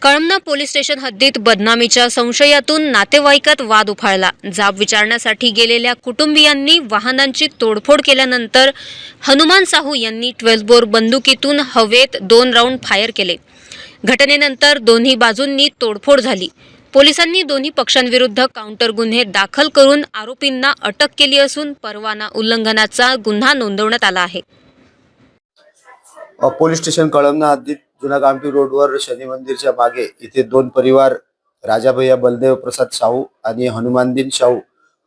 Kalamna police station हद्दीत बदनामीच्या संशयातून नातेवाईकात वाद उफाळला। जाब विचारण्यासाठी गेलेल्या कुटुंबियांनी वाहनांची तोडफोड केल्यानंतर हनुमान साहू यांनी 12 बोर बंदुकीतून हवेत 2 राऊंड फायर केले। घटनेनंतर दोन्ही बाजूंनी तोडफोड झाली। पोलिसांनी दोन्ही पक्षांविरुद्ध काउंटर गुन्हे दाखल करून आरोपींना अटक केली असून परवाना उल्लंघनाचा गुन्हा नोंदवण्यात आला आहे। पोलीस स्टेशन कळमना हद्दीत जुना गामठी रोडवर शनी मंदिरच्या मागे इथे 2 परिवार राजा भैया बलदेव प्रसाद शाहू आणि हनुमानदीन शाहू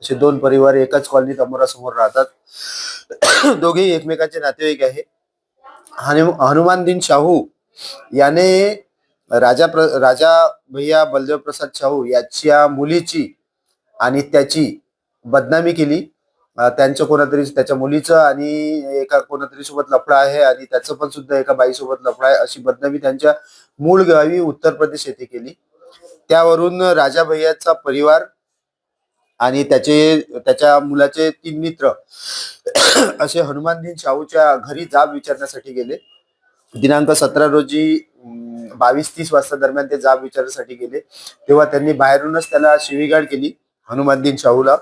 असे 2 परिवार एकाच कॉलनीत अमोरासमोर राहतात। दोघेही एकमेकांचे नातेवाईक आहे। हनुमानदीन शाहू याने राजा भैया बलदेव प्रसाद शाहू याच्या मुलीची आणि त्याची बदनामी केली। त्यांच्या कोणातरी त्याच्या मुलीचं आणि एका कोणातरी सोबत लफडा आहे आणि त्याचं पण सुद्धा एका बाईसोबत लफडा आहे अशी बदनामी त्यांच्या मूळ गावी उत्तर प्रदेश येथे केली। त्यावरून राजा भैयाचा परिवार आणि त्याच्या मुलाचे 3 मित्र असे हनुमानदीन शाहूच्या घरी जाब विचारण्यासाठी गेले। दिनांक 17 रोजी 22:30 वाजता दरम्यान ते जाब विचारण्यासाठी गेले। तेव्हा त्यांनी बाहेरूनच त्याला शिवीगाळ केली हनुमानदीन शाहूला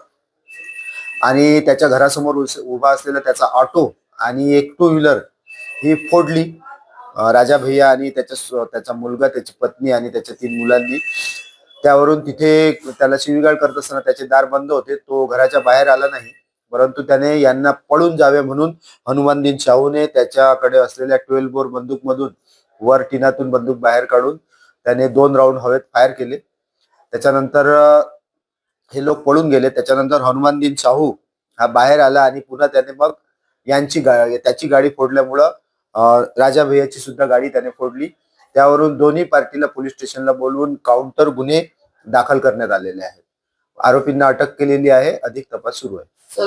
आणि त्याच्या घरासमोर उभा असलेला त्याचा ऑटो आणि एक 2 व्हीलर ही फोडली। राजा भैया आणि त्याचा मुलगा, त्याची पत्नी आणि त्याच्या 3 मुलांनी। त्यावरून तिथे त्याला शिवीगाळ करत असताना त्याचे दार बंद होते, तो घराच्या बाहेर आला नाही, परंतु त्याने यांना पळून जावे म्हणून हनुमानदीन शाहूने त्याच्याकडे असलेल्या 12 बोर बंदूकमधून वर टिनातून बंदूक बाहेर काढून त्याने 2 राऊंड हवेत फायर केले। त्याच्यानंतर हे लोक पळून गेले। त्याच्यानंतर हनुमानदीन शाहू हा बाहेर आला आणि पुन्हा त्याने मग त्याची गाडी फोडल्यामुळं राजा भैयाची सुद्धा गाडी त्याने फोडली। त्यावरून दोन्ही पार्टीला पोलीस स्टेशनला बोलवून काउंटर गुन्हे दाखल करण्यात आलेले आहेत। आरोपींना अटक केलेली आहे। अधिक तपास सुरू आहे।